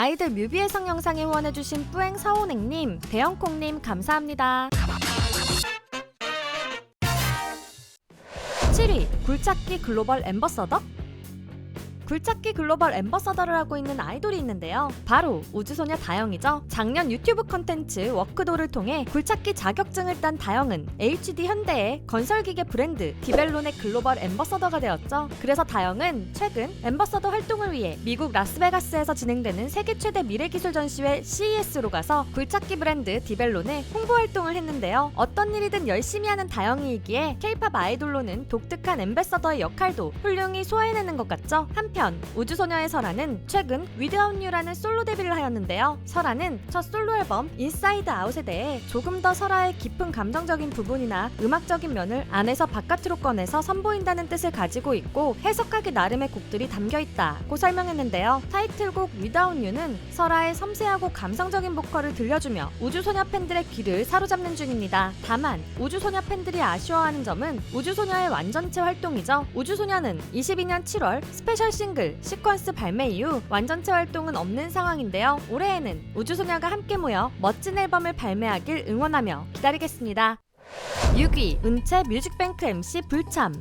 아이들 뮤비해석 영상에 후원해주신 뿌앵서운행님, 대영콩님 감사합니다. 7위, 굴착기 글로벌 앰버서더? 굴착기 글로벌 앰버서더를 하고 있는 아이돌이 있는데요. 바로 우주소녀 다영이죠. 작년 유튜브 컨텐츠 워크도를 통해 굴착기 자격증을 딴 다영은 HD 현대의 건설기계 브랜드 디벨론의 글로벌 앰버서더가 되었죠. 그래서 다영은 최근 앰버서더 활동을 위해 미국 라스베가스에서 진행되는 세계 최대 미래기술 전시회 CES로 가서 굴착기 브랜드 디벨론의 홍보 활동을 했는데요. 어떤 일이든 열심히 하는 다영이이기에 K-팝 아이돌로는 독특한 앰버서더의 역할도 훌륭히 소화해내는 것 같죠. 한편 우주소녀의 설아는 최근 Without You라는 솔로 데뷔를 하였는데요. 설아는 첫 솔로 앨범 인사이드 아웃에 대해 조금 더 설아의 깊은 감정적인 부분이나 음악적인 면을 안에서 바깥으로 꺼내서 선보인다는 뜻을 가지고 있고 해석하기 나름의 곡들이 담겨있다고 설명했는데요. 타이틀곡 Without You는 설아의 섬세하고 감성적인 보컬을 들려주며 우주소녀 팬들의 귀를 사로잡는 중입니다. 다만 우주소녀 팬들이 아쉬워하는 점은 우주소녀의 완전체 활동이죠. 우주소녀는 22년 7월 스페셜 싱글 시퀀스 발매 이후 완전체 활동은 없는 상황인데요. 올해에는 우주소녀가 함께 모여 멋진 앨범을 발매하길 응원하며 기다리겠습니다. 6위, 은채 뮤직뱅크 MC 불참.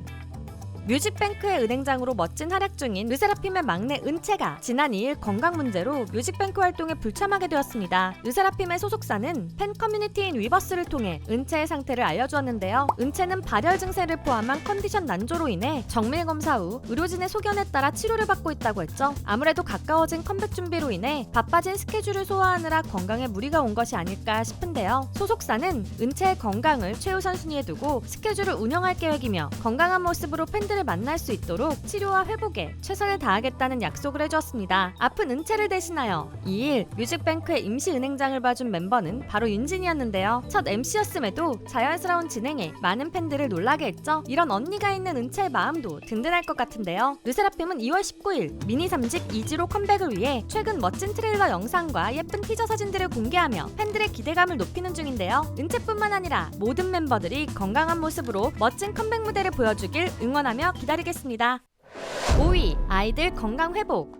뮤직뱅크의 은행장으로 멋진 활약 중인 르세라핌의 막내 은채가 지난 2일 건강 문제로 뮤직뱅크 활동에 불참하게 되었습니다. 르세라핌의 소속사는 팬 커뮤니티인 위버스를 통해 은채의 상태를 알려주었는데요. 은채는 발열 증세를 포함한 컨디션 난조로 인해 정밀 검사 후 의료진의 소견에 따라 치료를 받고 있다고 했죠. 아무래도 가까워진 컴백 준비로 인해 바빠진 스케줄을 소화하느라 건강에 무리가 온 것이 아닐까 싶은데요. 소속사는 은채의 건강을 최우선 순위에 두고 스케줄을 운영할 계획이며 건강한 모습으로 팬들 만날 수 있도록 치료와 회복에 최선을 다하겠다는 약속을 해주었습니다. 아픈 은채를 대신하여 2일 뮤직뱅크의 임시 은행장을 봐준 멤버는 바로 윤진이었는데요. 첫 MC였음에도 자연스러운 진행에 많은 팬들을 놀라게 했죠. 이런 언니가 있는 은채의 마음도 든든할 것 같은데요. 르세라핌은 2월 19일 미니 3집 2지로 컴백을 위해 최근 멋진 트레일러 영상과 예쁜 티저 사진들을 공개하며 팬들의 기대감을 높이는 중인데요. 은채뿐만 아니라 모든 멤버들이 건강한 모습으로 멋진 컴백 무대를 보여주길 응원하며 기다리겠습니다. 5위, 아이들 건강 회복.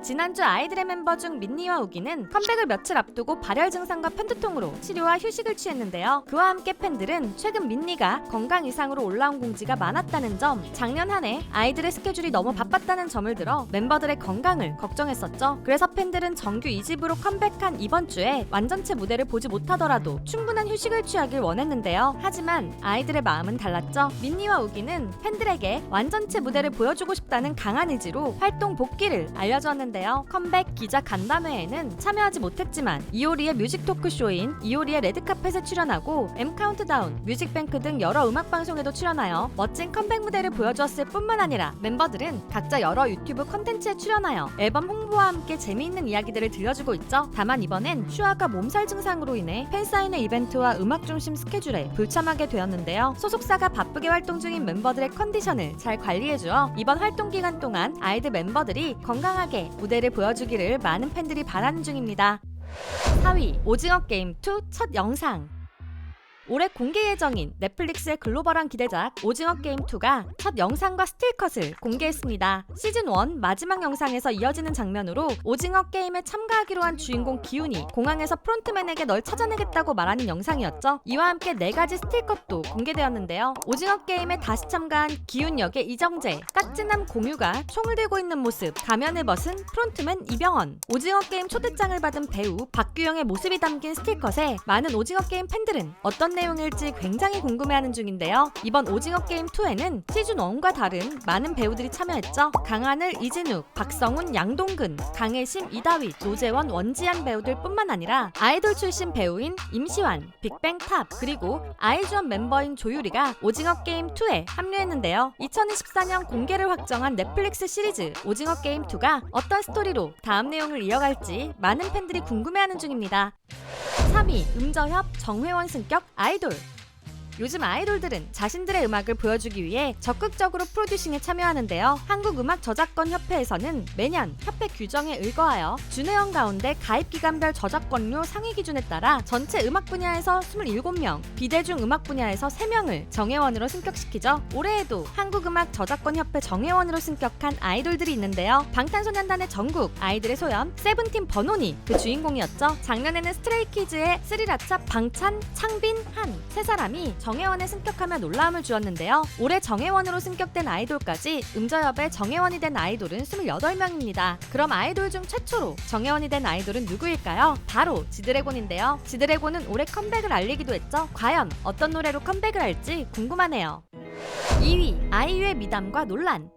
지난주 아이들의 멤버 중 민니와 우기는 컴백을 며칠 앞두고 발열 증상과 편두통으로 치료와 휴식을 취했는데요. 그와 함께 팬들은 최근 민니가 건강 이상으로 올라온 공지가 많았다는 점, 작년 한 해 아이들의 스케줄이 너무 바빴다는 점을 들어 멤버들의 건강을 걱정했었죠. 그래서 팬들은 정규 2집으로 컴백한 이번 주에 완전체 무대를 보지 못하더라도 충분한 휴식을 취하길 원했는데요. 하지만 아이들의 마음은 달랐죠. 민니와 우기는 팬들에게 완전체 무대를 보여주고 싶다는 강한 의지로 활동 복귀를 알려주었는데요. 컴백 기자 간담회에는 참여하지 못했지만 이효리의 뮤직 토크쇼인 이효리의 레드카펫에 출연하고 M카운트다운, 뮤직뱅크 등 여러 음악방송에도 출연하여 멋진 컴백 무대를 보여주었을 뿐만 아니라 멤버들은 각자 여러 유튜브 콘텐츠에 출연하여 앨범 홍보와 함께 재미있는 이야기들을 들려주고 있죠. 다만 이번엔 슈아가 몸살 증상으로 인해 팬사인회 이벤트와 음악 중심 스케줄에 불참하게 되었는데요. 소속사가 바쁘게 활동 중인 멤버들의 컨디션을 잘 관리해주어 이번 활동 기간 동안 아이들 멤버들이 건강하게 무대를 보여주기를 많은 팬들이 바라는 중입니다. 4위, 오징어 게임 2 첫 영상. 올해 공개 예정인 넷플릭스의 글로벌한 기대작 오징어 게임 2가 첫 영상과 스틸컷을 공개했습니다. 시즌1 마지막 영상에서 이어지는 장면으로 오징어 게임에 참가하기로 한 주인공 기훈이 공항에서 프론트맨에게 널 찾아내겠다고 말하는 영상이었죠. 이와 함께 4가지 스틸컷도 공개되었는데요. 오징어 게임에 다시 참가한 기훈 역의 이정재, 까찐남 공유가 총을 들고 있는 모습, 가면을 벗은 프론트맨 이병헌, 오징어 게임 초대장을 받은 배우 박규영의 모습이 담긴 스틸컷에 많은 오징어 게임 팬들은 어떤 내용일지 굉장히 궁금해하는 중인데요. 이번 오징어 게임 2에는 시즌 1과 다른 많은 배우들이 참여했죠. 강하늘, 이진욱, 박성훈, 양동근, 강혜심, 이다윗, 노재원, 원지한 배우들 뿐만 아니라 아이돌 출신 배우인 임시완, 빅뱅 탑, 그리고 아이즈원 멤버인 조유리가 오징어 게임 2에 합류했는데요. 2024년 공개를 확정한 넷플릭스 시리즈 오징어 게임 2가 어떤 스토리로 다음 내용을 이어갈지 많은 팬들이 궁금해하는 중입니다. 3위, 음저협 정회원 승격 아이돌. 요즘 아이돌들은 자신들의 음악을 보여주기 위해 적극적으로 프로듀싱에 참여하는데요. 한국음악저작권협회에서는 매년 협회 규정에 의거하여 준회원 가운데 가입기간별 저작권료 상위 기준에 따라 전체 음악 분야에서 27명, 비대중 음악 분야에서 3명을 정회원으로 승격시키죠. 올해에도 한국음악저작권협회 정회원으로 승격한 아이돌들이 있는데요. 방탄소년단의 정국, 아이들의 소연, 세븐틴 버논이 그 주인공이었죠. 작년에는 스트레이키즈의 스리라차, 방찬, 창빈, 한 세 사람이 정회원에 승격하며 놀라움을 주었는데요. 올해 정회원으로 승격된 아이돌까지 음저협의 정회원이 된 아이돌은 28명입니다. 그럼 아이돌 중 최초로 정회원이 된 아이돌은 누구일까요? 바로 지드래곤인데요. 지드래곤은 올해 컴백을 알리기도 했죠. 과연 어떤 노래로 컴백을 할지 궁금하네요. 2위, 아이유의 미담과 논란.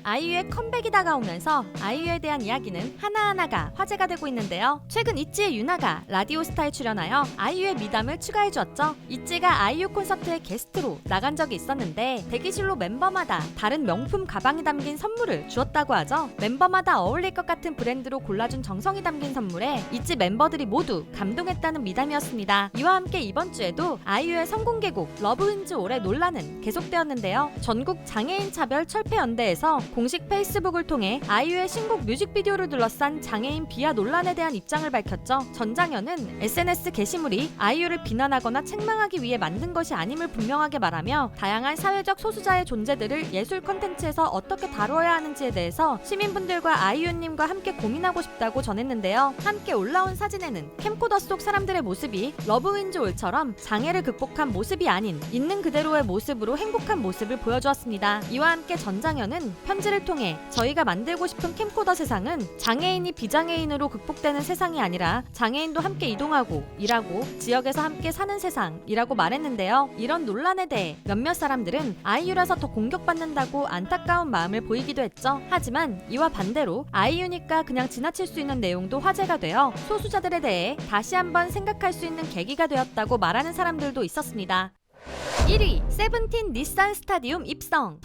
아이유의 컴백이 다가오면서 아이유에 대한 이야기는 하나하나가 화제가 되고 있는데요. 최근 있지의 유나가 라디오스타에 출연하여 아이유의 미담을 추가해주었죠. 있지가 아이유 콘서트에 게스트로 나간 적이 있었는데 대기실로 멤버마다 다른 명품 가방이 담긴 선물을 주었다고 하죠. 멤버마다 어울릴 것 같은 브랜드로 골라준 정성이 담긴 선물에 있지 멤버들이 모두 감동했다는 미담이었습니다. 이와 함께 이번 주에도 아이유의 선공개곡 러브윈즈 올해 논란은 계속되었는데요. 전국 장애인 차별 철폐연대에서 공식 페이스북을 통해 아이유의 신곡 뮤직비디오를 둘러싼 장애인 비하 논란에 대한 입장을 밝혔죠. 전장현은 SNS 게시물이 아이유를 비난하거나 책망하기 위해 만든 것이 아님을 분명하게 말하며 다양한 사회적 소수자의 존재들을 예술 콘텐츠에서 어떻게 다루어야 하는지에 대해서 시민분들과 아이유님과 함께 고민하고 싶다고 전했는데요. 함께 올라온 사진에는 캠코더 속 사람들의 모습이 러브윈즈 올처럼 장애를 극복한 모습이 아닌 있는 그대로의 모습으로 행복한 모습을 보여주었습니다. 이와 함께 전장현은 편지를 통해 저희가 만들고 싶은 캠코더 세상은 장애인이 비장애인으로 극복되는 세상이 아니라 장애인도 함께 이동하고 일하고 지역에서 함께 사는 세상이라고 말했는데요. 이런 논란에 대해 몇몇 사람들은 아이유라서 더 공격받는다고 안타까운 마음을 보이기도 했죠. 하지만 이와 반대로 아이유니까 그냥 지나칠 수 있는 내용도 화제가 되어 소수자들에 대해 다시 한번 생각할 수 있는 계기가 되었다고 말하는 사람들도 있었습니다. 1위, 세븐틴 닛산 스타디움 입성.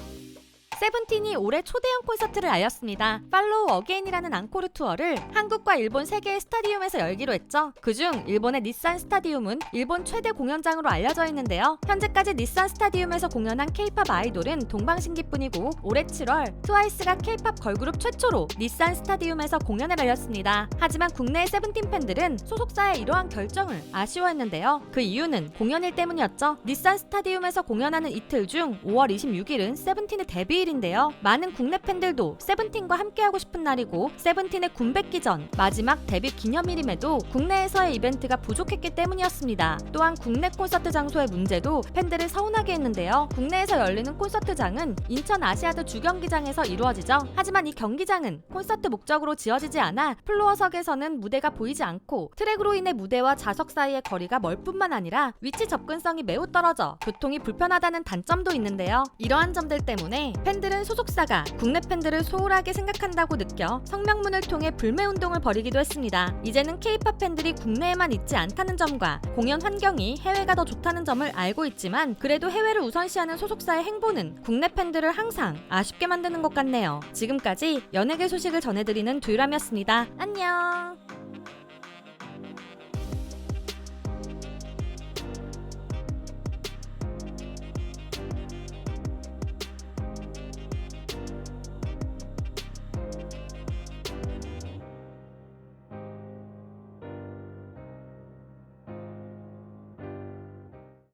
세븐틴이 올해 초대형 콘서트를 알렸습니다. 팔로우 어게인이라는 앙코르 투어를 한국과 일본 3개의 스타디움에서 열기로 했죠. 그중 일본의 닛산 스타디움은 일본 최대 공연장으로 알려져 있는데요. 현재까지 닛산 스타디움에서 공연한 K-팝 아이돌은 동방신기뿐이고 올해 7월 트와이스가 K-팝 걸그룹 최초로 닛산 스타디움에서 공연을 알렸습니다. 하지만 국내의 세븐틴 팬들은 소속사의 이러한 결정을 아쉬워했는데요. 그 이유는 공연일 때문이었죠. 닛산 스타디움에서 공연하는 이틀 중 5월 26일은 세븐틴의 데뷔일 인데요. 많은 국내 팬들도 세븐틴과 함께하고 싶은 날이고 세븐틴의 군백기 전 마지막 데뷔 기념일임에도 국내에서의 이벤트가 부족했기 때문이었습니다. 또한 국내 콘서트 장소의 문제도 팬들을 서운하게 했는데요. 국내에서 열리는 콘서트장은 인천 아시아드 주경기장에서 이루어지죠. 하지만 이 경기장은 콘서트 목적으로 지어지지 않아 플로어석에서는 무대가 보이지 않고 트랙으로 인해 무대와 좌석 사이의 거리가 멀 뿐만 아니라 위치 접근성이 매우 떨어져 교통이 불편하다는 단점도 있는데요. 이러한 점들 때문에 팬들은 소속사가 국내 팬들을 소홀하게 생각한다고 느껴 성명문을 통해 불매운동을 벌이기도 했습니다. 이제는 K-팝 팬들이 국내에만 있지 않다는 점과 공연 환경이 해외가 더 좋다는 점을 알고 있지만 그래도 해외를 우선시하는 소속사의 행보는 국내 팬들을 항상 아쉽게 만드는 것 같네요. 지금까지 연예계 소식을 전해드리는 두유람이었습니다. 안녕.